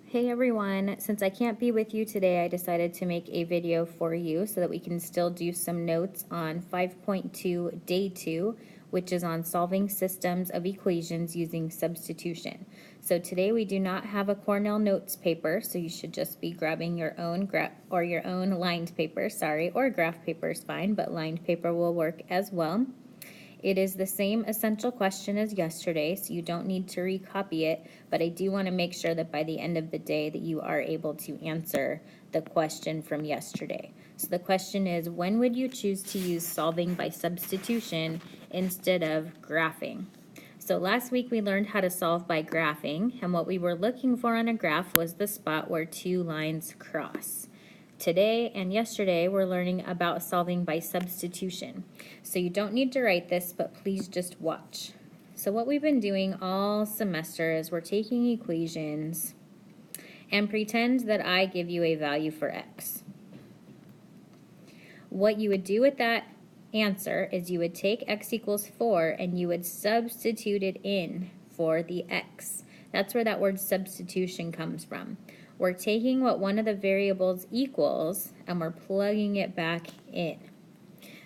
Hey everyone, since I can't be with you today, I decided to make a video for you so that we can still do some notes on 5.2 Day 2, which is on solving systems of equations using substitution. So today we do not have a Cornell notes paper, so you should just be grabbing your own your own lined paper, or graph paper is fine, but lined paper will work as well. It is the same essential question as yesterday, so you don't need to recopy it, but I do want to make sure that by the end of the day that you are able to answer the question from yesterday. So the question is, when would you choose to use solving by substitution instead of graphing? So last week we learned how to solve by graphing, and what we were looking for on a graph was the spot where two lines cross. Today and yesterday we're learning about solving by substitution. So you don't need to write this, but please just watch. So what we've been doing all semester is we're taking equations and pretend that I give you a value for x. What you would do with that answer is you would take x equals 4 and you would substitute it in for the x. That's where that word substitution comes from. We're taking what one of the variables equals and we're plugging it back in.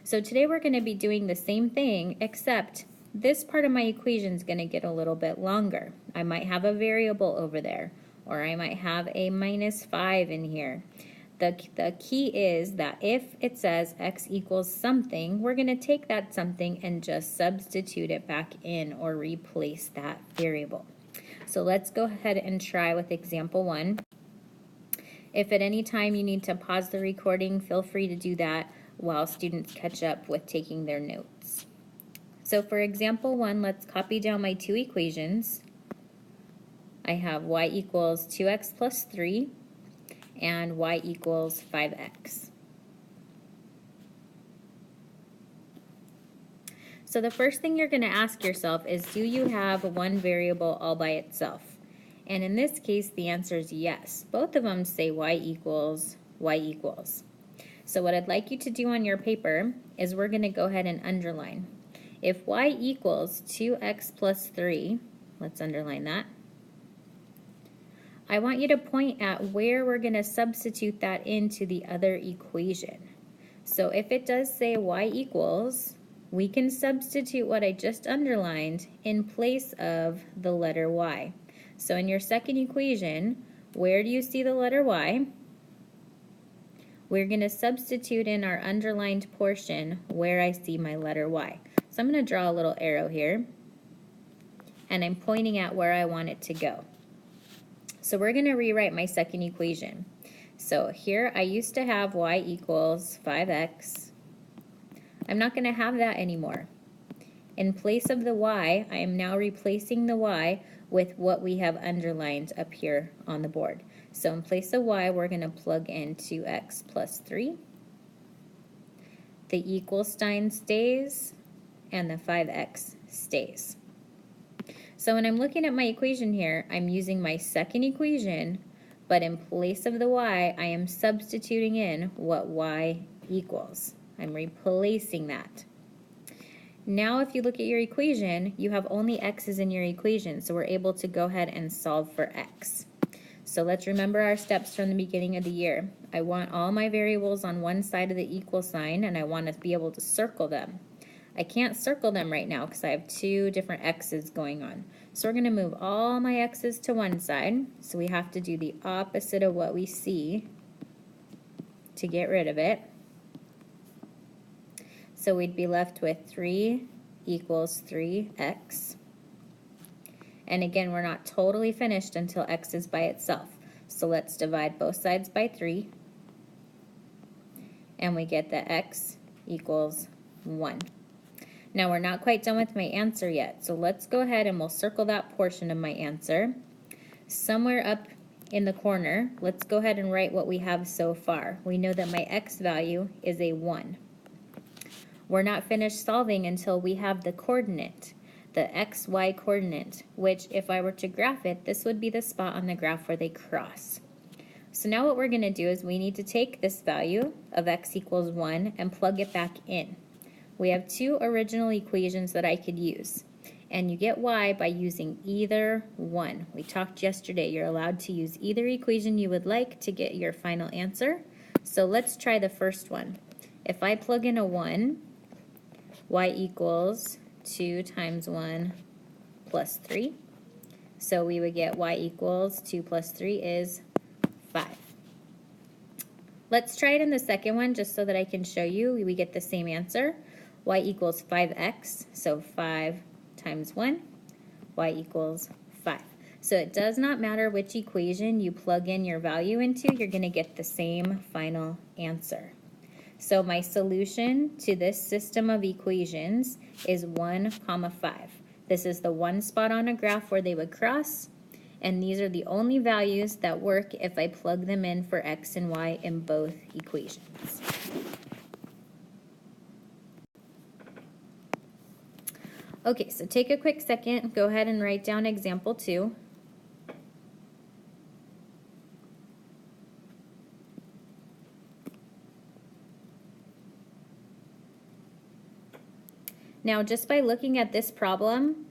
So today we're going to be doing the same thing, except this part of my equation is going to get a little bit longer. I might have a variable over there, or I might have a -5 in here. The key is that if it says x equals something, we're going to take that something and just substitute it back in or replace that variable. So let's go ahead and try with example 1. If at any time you need to pause the recording, feel free to do that while students catch up with taking their notes. So for example 1, let's copy down my two equations. I have y equals 2x plus 3 and y equals 5x. So the first thing you're going to ask yourself is, do you have one variable all by itself? And in this case, the answer is yes. Both of them say y equals. So what I'd like you to do on your paper is we're going to go ahead and underline. If y equals 2x plus 3, let's underline that. I want you to point at where we're going to substitute that into the other equation. So if it does say y equals, we can substitute what I just underlined in place of the letter y. So in your second equation, where do you see the letter y? We're going to substitute in our underlined portion where I see my letter y. So I'm going to draw a little arrow here, and I'm pointing at where I want it to go. So we're going to rewrite my second equation. So here I used to have y equals 5x. I'm not going to have that anymore. In place of the y, I am now replacing the y with what we have underlined up here on the board. So in place of y, we're going to plug in 2x plus 3. The equal sign stays, and the 5x stays. So when I'm looking at my equation here, I'm using my second equation, but in place of the y, I am substituting in what y equals. I'm replacing that. Now if you look at your equation, you have only x's in your equation, so we're able to go ahead and solve for x. So let's remember our steps from the beginning of the year. I want all my variables on one side of the equal sign, and I want to be able to circle them. I can't circle them right now because I have two different x's going on. So we're going to move all my x's to one side, so we have to do the opposite of what we see to get rid of it. So we'd be left with 3 equals 3x. And again, we're not totally finished until x is by itself. So let's divide both sides by 3. And we get that x equals 1. Now we're not quite done with my answer yet. So let's go ahead and we'll circle that portion of my answer. Somewhere up in the corner, let's go ahead and write what we have so far. We know that my x value is a 1. We're not finished solving until we have the coordinate, the xy coordinate, which if I were to graph it, this would be the spot on the graph where they cross. So now what we're going to do is we need to take this value of x equals 1 and plug it back in. We have two original equations that I could use. and you get y by using either one. We talked yesterday, you're allowed to use either equation you would like to get your final answer. So let's try the first one. If I plug in a 1, y equals 2 times 1 plus 3. So we would get y equals 2 plus 3 is 5. Let's try it in the second one just so that I can show you we get the same answer. Y equals 5x, so 5 times 1, y equals 5. So it does not matter which equation you plug in your value into, you're going to get the same final answer. So my solution to this system of equations is 1, 5. This is the one spot on a graph where they would cross, and these are the only values that work if I plug them in for x and y in both equations. Okay, so take a quick second, go ahead and write down example 2. Now, just by looking at this problem,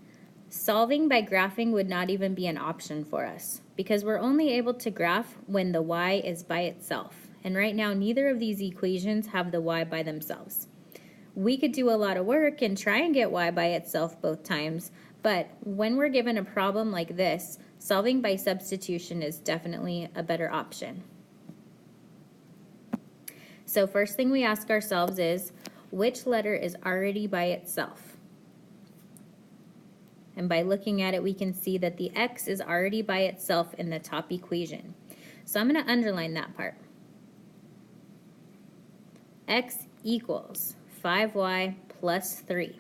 solving by graphing would not even be an option for us because we're only able to graph when the y is by itself. And right now, neither of these equations have the y by themselves. We could do a lot of work and try and get y by itself both times, but when we're given a problem like this, solving by substitution is definitely a better option. So first thing we ask ourselves is, which letter is already by itself? And by looking at it, we can see that the x is already by itself in the top equation. So I'm going to underline that part. X equals 5y plus 3.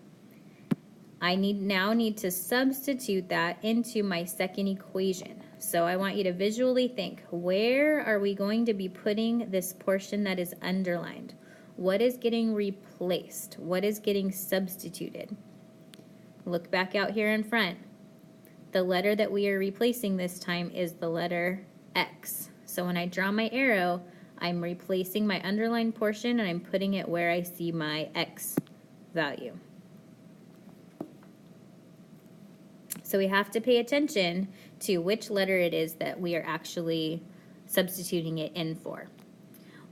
I now need to substitute that into my second equation. So I want you to visually think, where are we going to be putting this portion that is underlined? What is getting replaced? What is getting substituted? Look back out here in front. The letter that we are replacing this time is the letter X. So when I draw my arrow, I'm replacing my underlined portion and I'm putting it where I see my X value. So we have to pay attention to which letter it is that we are actually substituting it in for.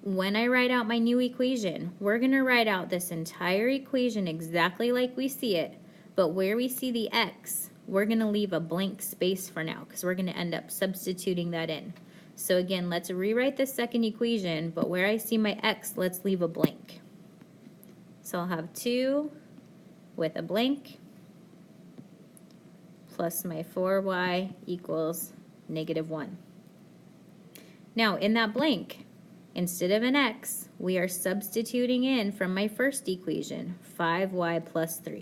When I write out my new equation, we're going to write out this entire equation exactly like we see it, but where we see the X, we're going to leave a blank space for now because we're going to end up substituting that in. So again, let's rewrite this second equation, but where I see my X, let's leave a blank. So I'll have 2 with a blank plus my 4y equals -1. Now in that blank, instead of an X, we are substituting in from my first equation, 5y plus 3.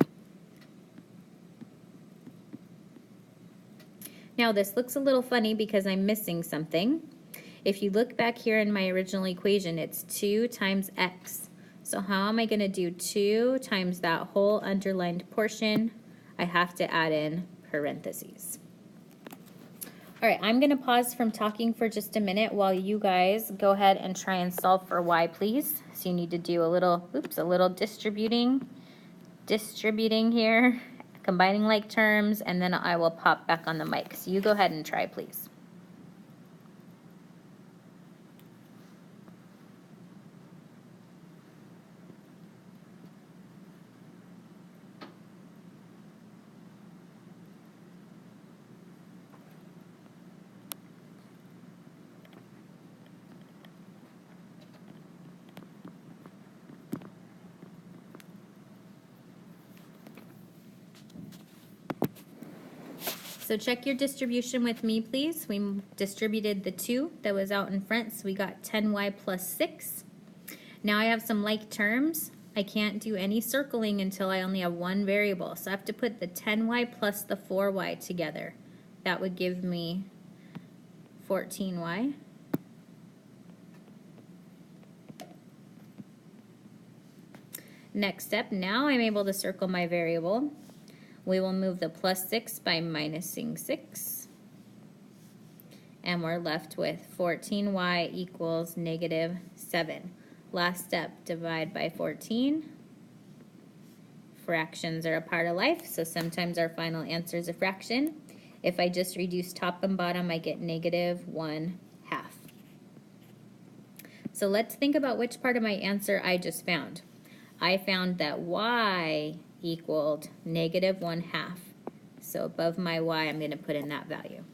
Now this looks a little funny because I'm missing something. If you look back here in my original equation, it's 2 times x. So how am I going to do 2 times that whole underlined portion? I have to add in parentheses. All right, I'm going to pause from talking for just a minute while you guys go ahead and try and solve for y, please. So you need to do a little distributing here, combining like terms, and then I will pop back on the mic. So you go ahead and try, please. So check your distribution with me, please. We distributed the 2 that was out in front, so we got 10y plus 6. Now I have some like terms. I can't do any circling until I only have one variable. So I have to put the 10y plus the 4y together. That would give me 14y. Next step, now I'm able to circle my variable. We will move the plus 6 by minusing 6. And we're left with 14y equals -7. Last step, divide by 14. Fractions are a part of life, so sometimes our final answer is a fraction. If I just reduce top and bottom, I get -1/2. So let's think about which part of my answer I just found. I found that y equaled -1/2. So above my y, I'm going to put in that value.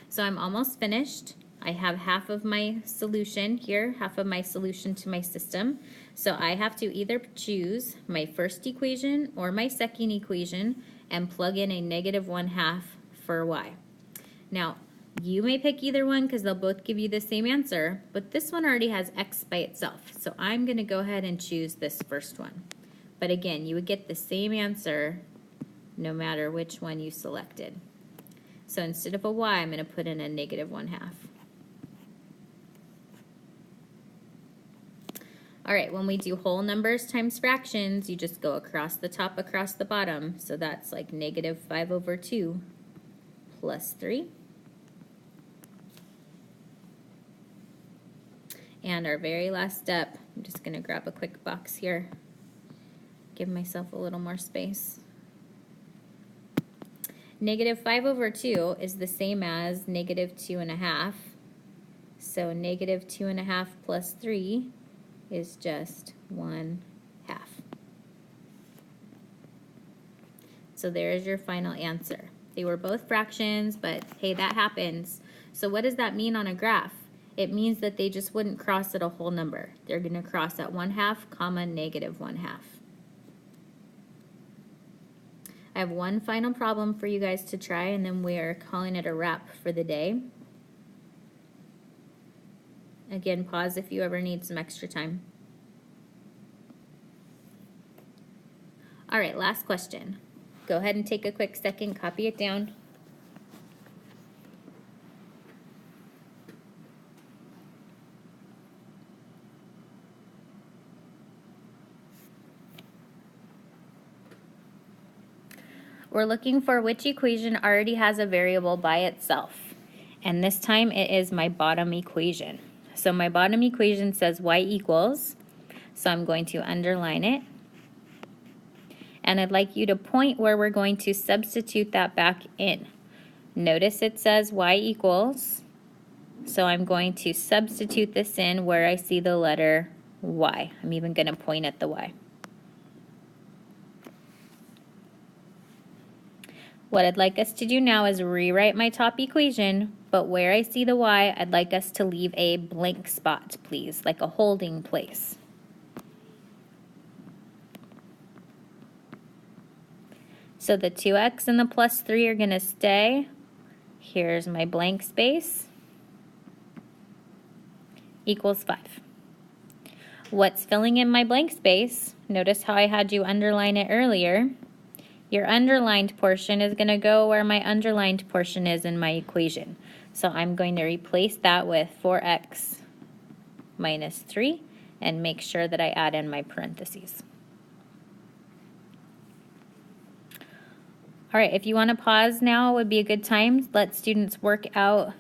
So I'm almost finished. I have half of my solution here, half of my solution to my system. So I have to either choose my first equation or my second equation and plug in a -1/2 for y. Now, you may pick either one because they'll both give you the same answer, but this one already has x by itself. So I'm going to go ahead and choose this first one. But again, you would get the same answer no matter which one you selected. So instead of a y, I'm going to put in a -1/2. All right, when we do whole numbers times fractions, you just go across the top, across the bottom. So that's like -5/2 plus 3. And our very last step, I'm just going to grab a quick box here, give myself a little more space. -5/2 is the same as -2.5. So -2.5 plus 3 is just 1/2. So there's your final answer. They were both fractions, but hey, that happens. So what does that mean on a graph? It means that they just wouldn't cross at a whole number. They're going to cross at 1/2, comma, -1/2. I have one final problem for you guys to try, and then we are calling it a wrap for the day. Again, pause if you ever need some extra time. All right, last question. Go ahead and take a quick second, copy it down. We're looking for which equation already has a variable by itself. And this time it is my bottom equation. So my bottom equation says y equals, so I'm going to underline it. And I'd like you to point where we're going to substitute that back in. Notice it says y equals, so I'm going to substitute this in where I see the letter y. I'm even going to point at the y. What I'd like us to do now is rewrite my top equation, but where I see the y, I'd like us to leave a blank spot, please, like a holding place. So the 2x and the plus 3 are going to stay. Here's my blank space. Equals 5. What's filling in my blank space? Notice how I had you underline it earlier. Your underlined portion is going to go where my underlined portion is in my equation. So I'm going to replace that with 4x minus 3 and make sure that I add in my parentheses. All right, if you want to pause now, would be a good time. Let students work out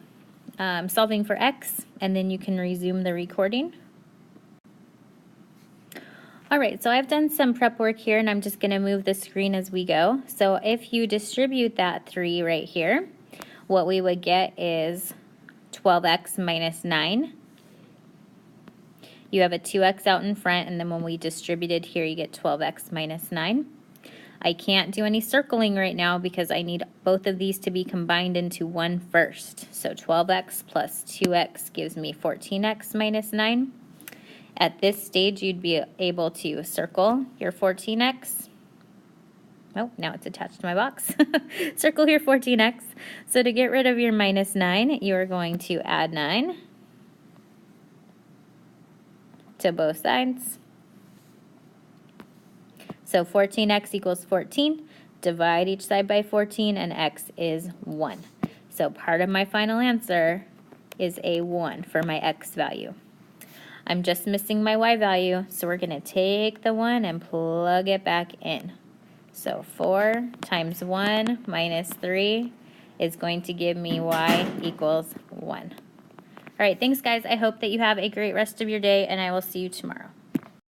solving for x, and then you can resume the recording. All right, so I've done some prep work here, and I'm just going to move the screen as we go. So if you distribute that 3 right here, what we would get is 12x minus 9. You have a 2x out in front, and then when we distributed here, you get 12x minus 9. I can't do any circling right now because I need both of these to be combined into one first. So 12x plus 2x gives me 14x minus 9. At this stage, you'd be able to circle your 14x. Oh, now it's attached to my box. Circle your 14x. So to get rid of your minus 9, you are going to add 9 to both sides. So 14x equals 14. Divide each side by 14, and x is 1. So part of my final answer is a 1 for my x value. I'm just missing my y value, so we're going to take the 1 and plug it back in. So 4 times 1 minus 3 is going to give me y equals 1. All right, thanks guys. I hope that you have a great rest of your day, and I will see you tomorrow.